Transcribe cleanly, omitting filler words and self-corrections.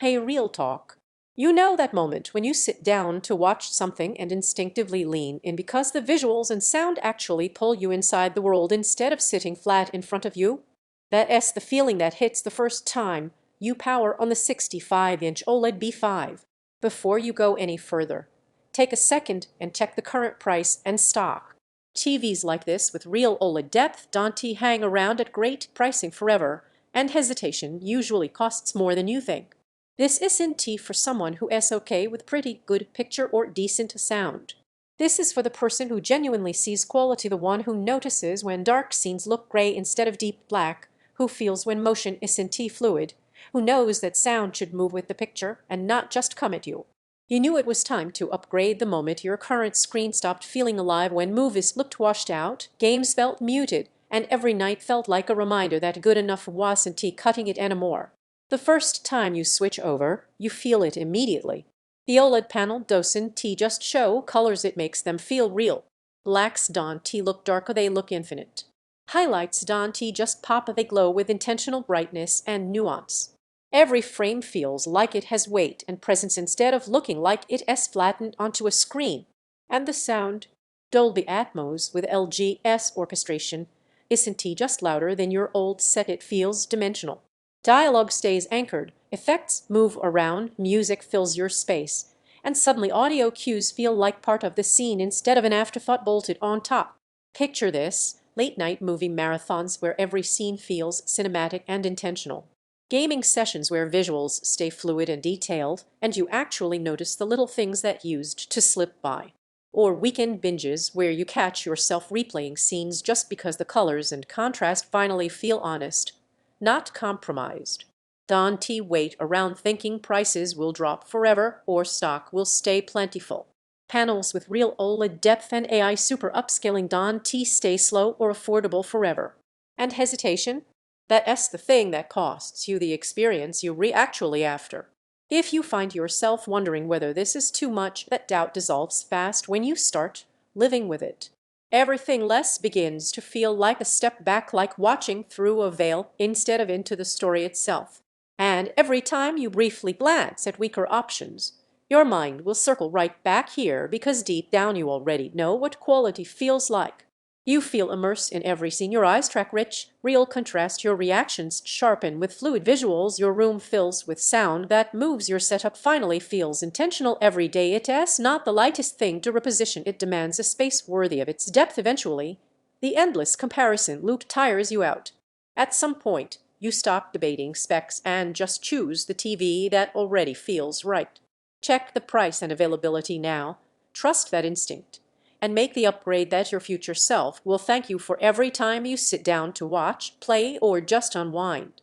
Hey, real talk. You know that moment when you sit down to watch something and instinctively lean in because the visuals and sound actually pull you inside the world instead of sitting flat in front of you? That's the feeling that hits the first time you power on the 65-inch OLED B5. Before you go any further, take a second and check the current price and stock. TVs like this with real OLED depth don't hang around at great pricing forever, and hesitation usually costs more than you think. This isn't tea for someone who is okay with pretty good picture or decent sound. This is for the person who genuinely sees quality, the one who notices when dark scenes look gray instead of deep black, who feels when motion isn't fluid, who knows that sound should move with the picture and not just come at you. You knew it was time to upgrade the moment your current screen stopped feeling alive, when movies looked washed out, games felt muted, and every night felt like a reminder that good enough wasn't cutting it anymore. The first time you switch over, you feel it immediately. The OLED panel doesn't just show colors, it makes them feel real. Blacks don't look darker, they look infinite. Highlights don't just pop, they glow with intentional brightness and nuance. Every frame feels like it has weight and presence instead of looking like it is flattened onto a screen. And the sound, Dolby Atmos with LG's orchestration, isn't just louder than your old set, it feels dimensional. Dialogue stays anchored, effects move around, music fills your space, and suddenly audio cues feel like part of the scene instead of an afterthought bolted on top. Picture this: late-night movie marathons where every scene feels cinematic and intentional. Gaming sessions where visuals stay fluid and detailed, and you actually notice the little things that used to slip by. Or weekend binges where you catch yourself replaying scenes just because the colors and contrast finally feel honest, not compromised. Don't wait around thinking prices will drop forever or stock will stay plentiful. Panels with real OLED depth and AI Super Upscaling don't stay slow or affordable forever. And hesitation? That's the thing that costs you the experience you actually after. If you find yourself wondering whether this is too much, that doubt dissolves fast when you start living with it. Everything less begins to feel like a step back, like watching through a veil instead of into the story itself. And every time you briefly glance at weaker options, your mind will circle right back here, because deep down you already know what quality feels like. You feel immersed in every scene, your eyes track rich, real contrast, your reactions sharpen with fluid visuals, your room fills with sound that moves, your setup finally feels intentional every day. It is not the lightest thing to reposition, it demands a space worthy of its depth eventually. The endless comparison loop tires you out. At some point, you stop debating specs and just choose the TV that already feels right. Check the price and availability now, trust that instinct, and make the upgrade that your future self will thank you for every time you sit down to watch, play, or just unwind.